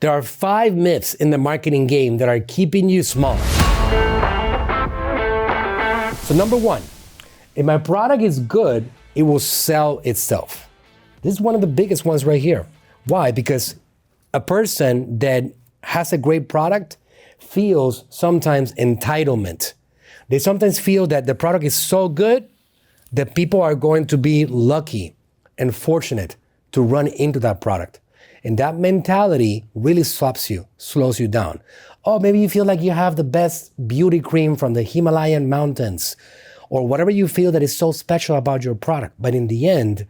There are 5 myths in the marketing game that are keeping you small. So number 1, if my product is good, it will sell itself. This is one of the biggest ones right here. Why? Because a person that has a great product feels sometimes entitlement. They sometimes feel that the product is so good that people are going to be lucky and fortunate to run into that product. And that mentality really slows you down. Oh, maybe you feel like you have the best beauty cream from the Himalayan mountains, or whatever you feel that is so special about your product. But in the end,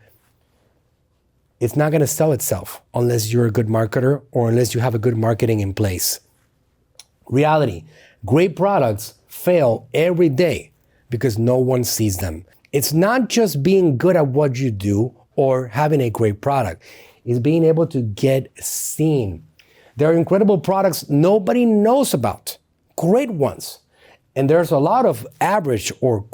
it's not gonna sell itself unless you're a good marketer or unless you have a good marketing in place. Reality, great products fail every day because no one sees them. It's not just being good at what you do or having a great product. It's being able to get seen. There are incredible products nobody knows about, great ones. And there's a lot of average or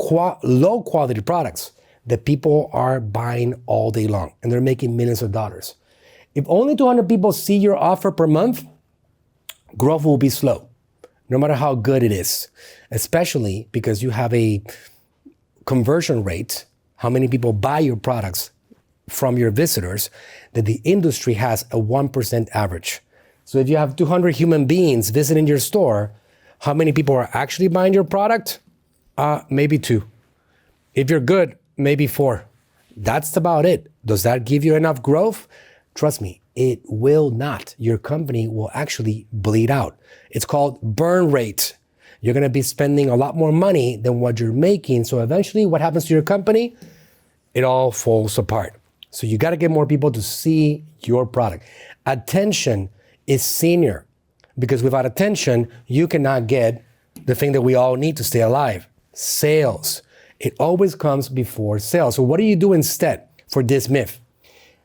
low quality products that people are buying all day long, and they're making millions of dollars. If only 200 people see your offer per month, growth will be slow, no matter how good it is, especially because you have a conversion rate, how many people buy your products from your visitors, that the industry has a 1% average. So if you have 200 human beings visiting your store, how many people are actually buying your product? Maybe 2. If you're good, maybe 4. That's about it. Does that give you enough growth? Trust me, it will not. Your company will actually bleed out. It's called burn rate. You're gonna be spending a lot more money than what you're making. So eventually what happens to your company? It all falls apart. So you gotta get more people to see your product. Attention is senior, because without attention, you cannot get the thing that we all need to stay alive, sales. It always comes before sales. So what do you do instead for this myth?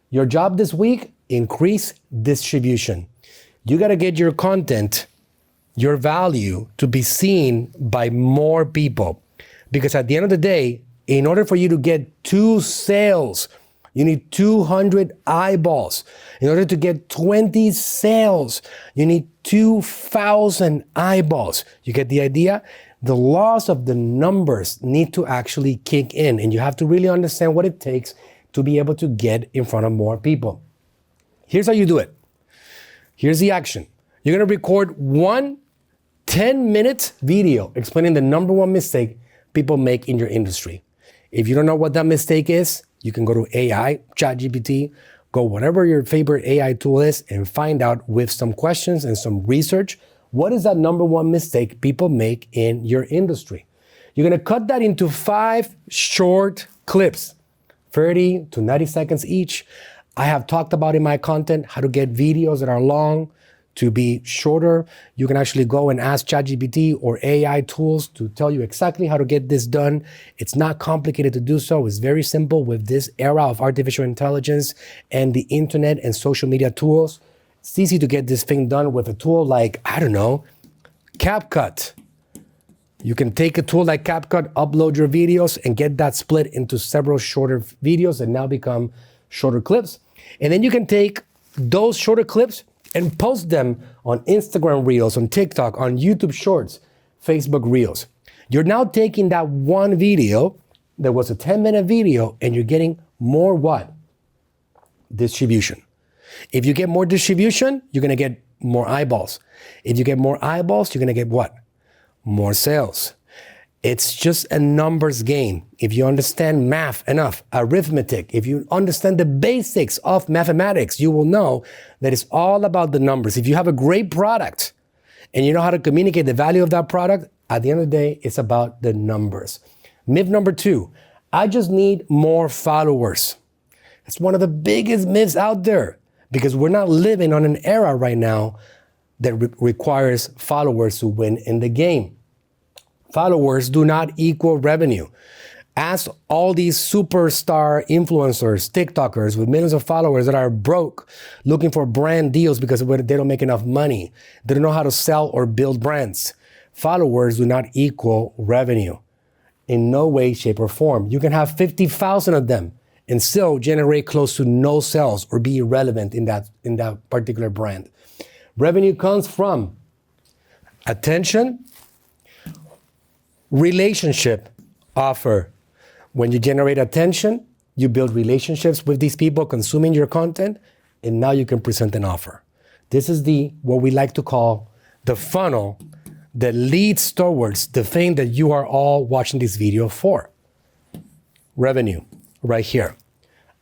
Your job this week, increase distribution. You gotta get your content, your value to be seen by more people. Because at the end of the day, in order for you to get 2 sales, you need 200 eyeballs. In order to get 20 sales, you need 2,000 eyeballs. You get the idea? The laws of the numbers need to actually kick in, and you have to really understand what it takes to be able to get in front of more people. Here's how you do it. Here's the action. You're gonna record one 10-minute video explaining the number 1 mistake people make in your industry. If you don't know what that mistake is, you can go to AI, ChatGPT, go whatever your favorite AI tool is and find out with some questions and some research, what is that number 1 mistake people make in your industry? You're gonna cut that into 5 short clips, 30 to 90 seconds each. I have talked about in my content how to get videos that are long to be shorter. You can actually go and ask ChatGPT or AI tools to tell you exactly how to get this done. It's not complicated to do so. It's very simple with this era of artificial intelligence and the internet and social media tools. It's easy to get this thing done with a tool like, I don't know, CapCut. You can take a tool like CapCut, upload your videos, and get that split into several shorter videos that now become shorter clips. And then you can take those shorter clips and post them on Instagram Reels, on TikTok, on YouTube Shorts, Facebook Reels. You're now taking that one video that was a 10-minute video and you're getting more what? Distribution. If you get more distribution, you're gonna get more eyeballs. If you get more eyeballs, you're gonna get what? More sales. It's just a numbers game. If you understand math enough, arithmetic, if you understand the basics of mathematics, you will know that it's all about the numbers. If you have a great product and you know how to communicate the value of that product, at the end of the day, it's about the numbers. Myth number 2, I just need more followers. It's one of the biggest myths out there because we're not living on an era right now that requires followers to win in the game. Followers do not equal revenue. Ask all these superstar influencers, TikTokers with millions of followers that are broke, looking for brand deals because they don't make enough money. They don't know how to sell or build brands. Followers do not equal revenue in no way, shape, or form. You can have 50,000 of them and still generate close to no sales or be irrelevant in that particular brand. Revenue comes from attention, relationship, offer. When you generate attention, you build relationships with these people consuming your content, and now you can present an offer. This is what we like to call the funnel that leads towards the thing that you are all watching this video for. Revenue, right here.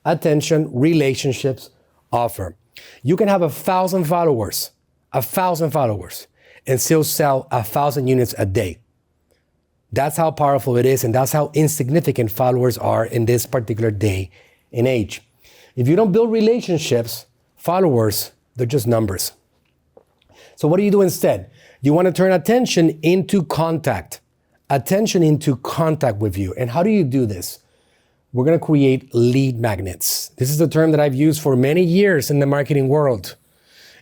Attention, relationships, offer. You can have 1,000 followers, and still sell 1,000 units a day. That's how powerful it is, and that's how insignificant followers are in this particular day and age. If you don't build relationships, followers, they're just numbers. So what do you do instead? You want to turn attention into contact. Attention into contact with you. And how do you do this? We're going to create lead magnets. This is a term that I've used for many years in the marketing world.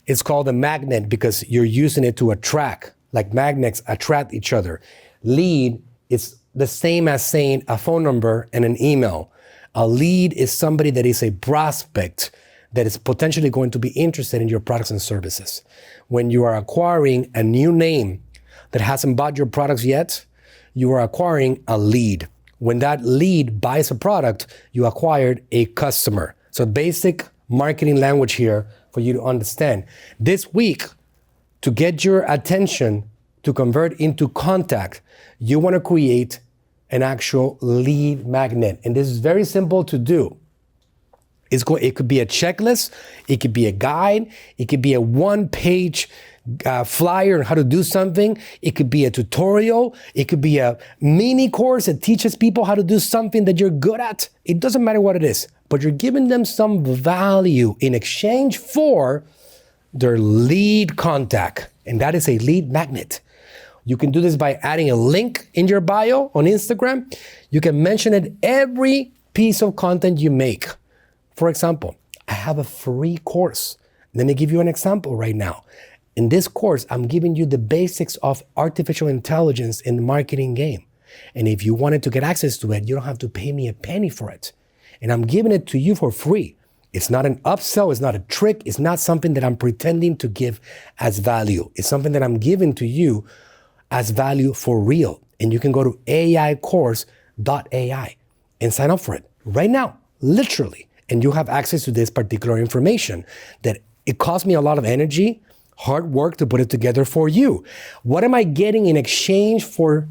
It's called a magnet because you're using it to attract, like magnets attract each other. Lead is the same as saying a phone number and an email. A lead is somebody that is a prospect that is potentially going to be interested in your products and services. When you are acquiring a new name that hasn't bought your products yet, you are acquiring a lead. When that lead buys a product, you acquired a customer. So basic marketing language here for you to understand. This week, to get your attention to convert into contact, you want to create an actual lead magnet. And this is very simple to do. It could be a checklist, it could be a guide, it could be a one-page flyer on how to do something, it could be a tutorial, it could be a mini course that teaches people how to do something that you're good at. It doesn't matter what it is, but you're giving them some value in exchange for their lead contact, and that is a lead magnet. You can do this by adding a link in your bio on Instagram. You can mention it every piece of content you make. For example, I have a free course. Let me give you an example right now. In this course, I'm giving you the basics of artificial intelligence in the marketing game. And if you wanted to get access to it, you don't have to pay me a penny for it. And I'm giving it to you for free. It's not an upsell, it's not a trick, it's not something that I'm pretending to give as value. It's something that I'm giving to you as value for real. And you can go to aicourse.ai and sign up for it right now, literally. And you have access to this particular information that it cost me a lot of energy, hard work to put it together for you. What am I getting in exchange for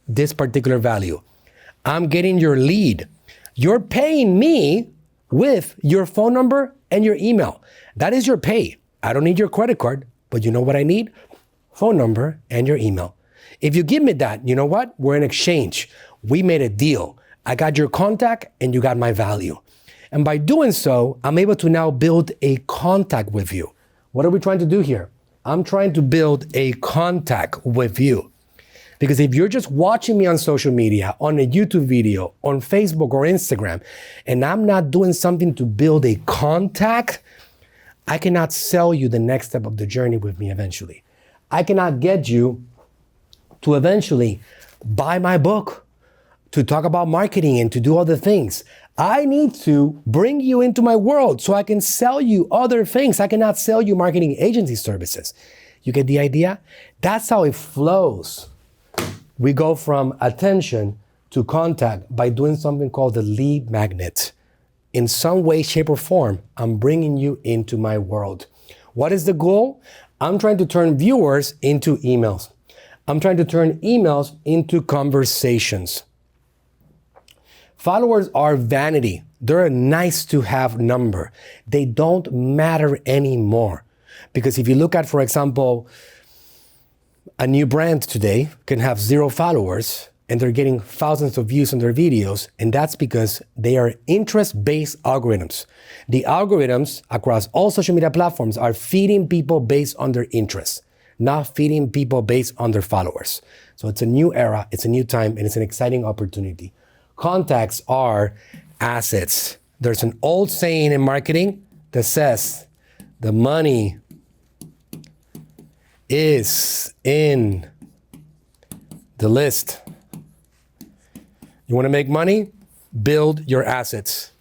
this particular value? I'm getting your lead. You're paying me with your phone number and your email. That is your pay. I don't need your credit card, but you know what I need? Phone number and your email. If you give me that, you know what? We're in exchange. We made a deal. I got your contact and you got my value. And by doing so, I'm able to now build a contact with you. What are we trying to do here? I'm trying to build a contact with you. Because if you're just watching me on social media, on a YouTube video, on Facebook or Instagram, and I'm not doing something to build a contact, I cannot sell you the next step of the journey with me eventually. I cannot get you to eventually buy my book, to talk about marketing and to do other things. I need to bring you into my world so I can sell you other things. I cannot sell you marketing agency services. You get the idea? That's how it flows. We go from attention to contact by doing something called the lead magnet. In some way, shape, or form, I'm bringing you into my world. What is the goal? I'm trying to turn viewers into emails. I'm trying to turn emails into conversations. Followers are vanity. They're a nice to have number. They don't matter anymore. Because if you look at, for example, a new brand today can have 0 followers and they're getting thousands of views on their videos, and that's because they are interest-based algorithms. The algorithms across all social media platforms are feeding people based on their interests, not feeding people based on their followers. So it's a new era, it's a new time, and it's an exciting opportunity. Contacts are assets. There's an old saying in marketing that says, the money is in the list. You want to make money? Build your assets.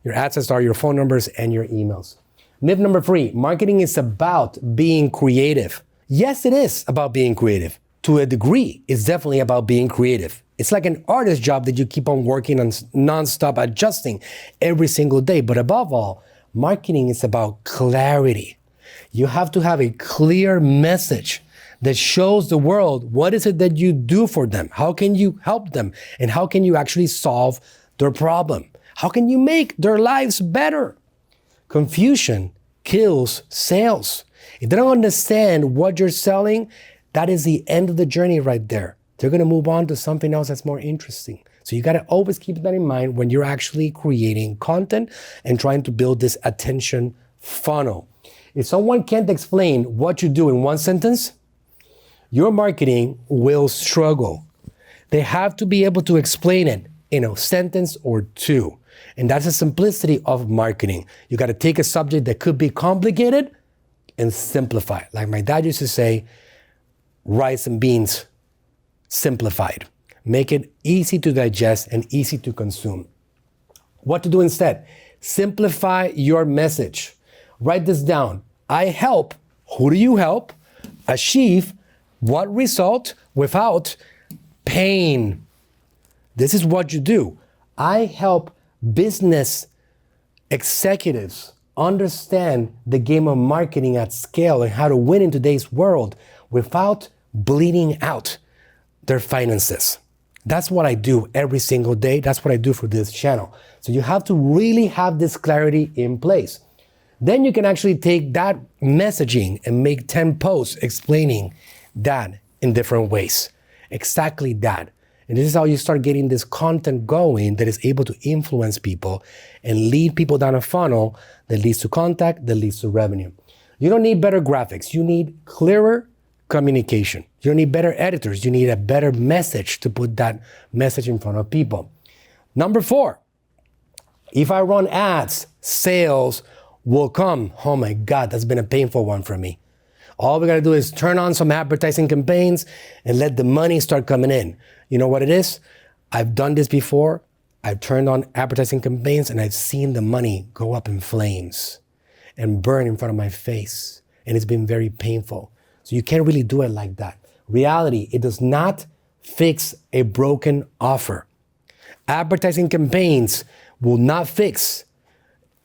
Your assets are your phone numbers and your emails. Myth number 3, marketing is about being creative. Yes, it is about being creative. To a degree, it's definitely about being creative. It's like an artist job that you keep on working on nonstop, adjusting every single day. But above all, marketing is about clarity. You have to have a clear message that shows the world what is it that you do for them, how can you help them, and how can you actually solve their problem? How can you make their lives better? Confusion kills sales. If they don't understand what you're selling, that is the end of the journey right there. They're going to move on to something else that's more interesting. So you got to always keep that in mind when you're actually creating content and trying to build this attention funnel. If someone can't explain what you do in one sentence, your marketing will struggle. They have to be able to explain it in a sentence or two. And that's the simplicity of marketing. You got to take a subject that could be complicated and simplify it. Like my dad used to say, rice and beans simplified. Make it easy to digest and easy to consume. What to do instead? Simplify your message. Write this down. I help. Who do you help? Achieve what result without pain? This is what you do. I help business executives understand the game of marketing at scale and how to win in today's world without bleeding out their finances. That's what I do every single day. That's what I do for this channel. So you have to really have this clarity in place. Then you can actually take that messaging and make 10 posts explaining that in different ways. Exactly that. And this is how you start getting this content going that is able to influence people and lead people down a funnel that leads to contact, that leads to revenue. You don't need better graphics. You need clearer communication. You don't need better editors. You need a better message to put that message in front of people. Number 4, if I run ads, sales will come. Oh my God, that's been a painful one for me. All we gotta do is turn on some advertising campaigns and let the money start coming in. You know what it is? I've done this before. I've turned on advertising campaigns and I've seen the money go up in flames and burn in front of my face. And it's been very painful. So you can't really do it like that. Reality, it does not fix a broken offer. Advertising campaigns will not fix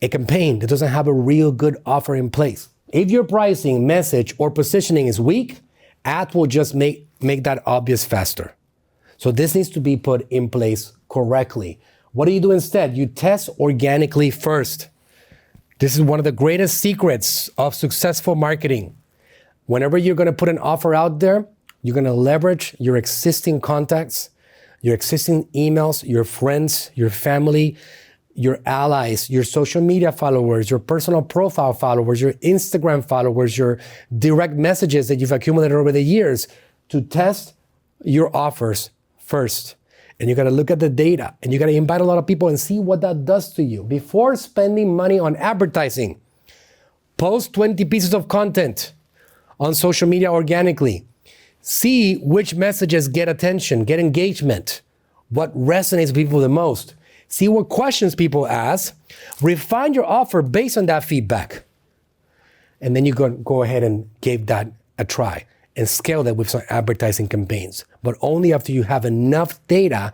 a campaign that doesn't have a real good offer in place. If your pricing, message, or positioning is weak, ads will just make that obvious faster. So this needs to be put in place correctly. What do you do instead? You test organically first. This is one of the greatest secrets of successful marketing. Whenever you're going to put an offer out there, you're going to leverage your existing contacts, your existing emails, your friends, your family, your allies, your social media followers, your personal profile followers, your Instagram followers, your direct messages that you've accumulated over the years to test your offers first. And you got to look at the data and you got to invite a lot of people and see what that does to you. Before spending money on advertising, post 20 pieces of content on social media organically. See which messages get attention, get engagement, what resonates with people the most. See what questions people ask. Refine your offer based on that feedback. And then you go ahead and give that a try and scale that with some advertising campaigns. But only after you have enough data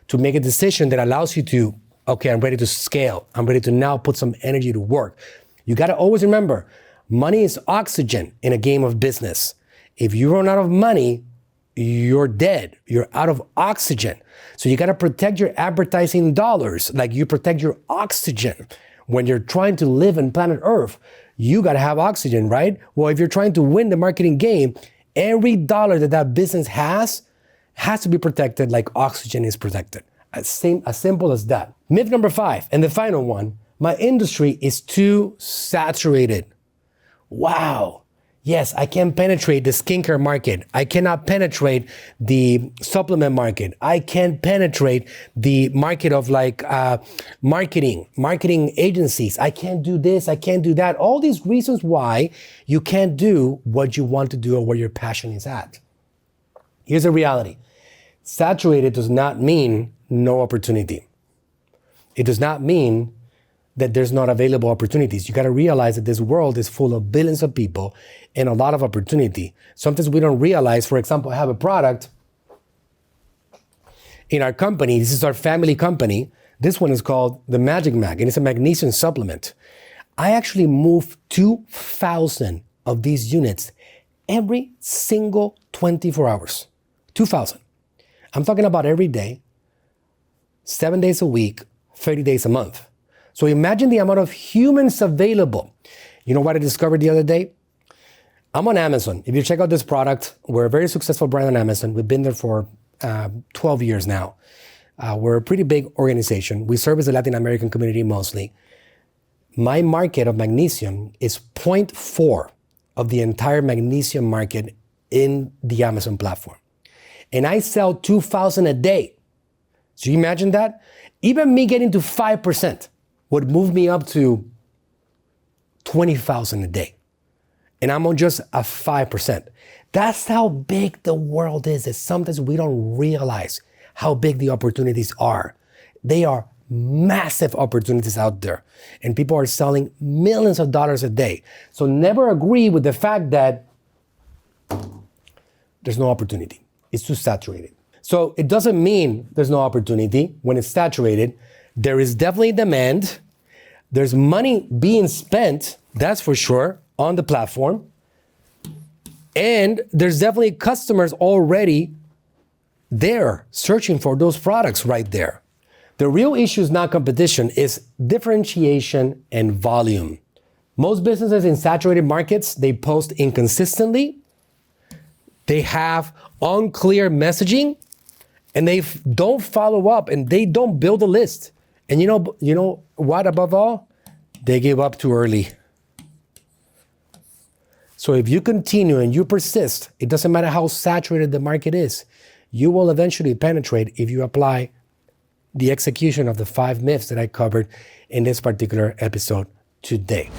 to make a decision that allows you to, okay, I'm ready to scale. I'm ready to now put some energy to work. You got to always remember, money is oxygen in a game of business. If you run out of money, you're dead. You're out of oxygen. So you got to protect your advertising dollars like you protect your oxygen. When you're trying to live on planet Earth, you got to have oxygen, right? Well, if you're trying to win the marketing game, every dollar that business has to be protected like oxygen is protected. As simple as that. Myth number 5, and the final one, my industry is too saturated. Wow. Yes, I can penetrate the skincare market. I cannot penetrate the supplement market. I can't penetrate the market of marketing agencies. I can't do this. I can't do that. All these reasons why you can't do what you want to do or where your passion is at. Here's the reality. Saturated does not mean no opportunity. It does not mean that there's not available opportunities. You got to realize that this world is full of billions of people and a lot of opportunity. Sometimes we don't realize, for example, I have a product in our company. This is our family company. This one is called the Magic Mag, and it's a magnesium supplement. I actually move 2,000 of these units every single 24 hours. 2,000. I'm talking about every day, 7 days a week, 30 days a month. So imagine the amount of humans available. You know what I discovered the other day? I'm on Amazon. If you check out this product, we're a very successful brand on Amazon. We've been there for 12 years now. We're a pretty big organization. We service the Latin American community mostly. My market of magnesium is 0.4 of the entire magnesium market in the Amazon platform. And I sell 2,000 a day. So you imagine that? Even me getting to 5% would move me up to 20,000 a day. And I'm on just a 5%. That's how big the world is. That sometimes we don't realize how big the opportunities are. They are massive opportunities out there. And people are selling millions of dollars a day. So never agree with the fact that there's no opportunity. It's too saturated. So it doesn't mean there's no opportunity. When it's saturated, there is definitely demand. There's money being spent, that's for sure, on the platform. And there's definitely customers already there searching for those products right there. The real issue is not competition, it's differentiation and volume. Most businesses in saturated markets, they post inconsistently. They have unclear messaging, and they don't follow up, and they don't build a list. And you know what, above all? They give up too early. So if you continue and you persist, it doesn't matter how saturated the market is, you will eventually penetrate if you apply the execution of the 5 myths that I covered in this particular episode today.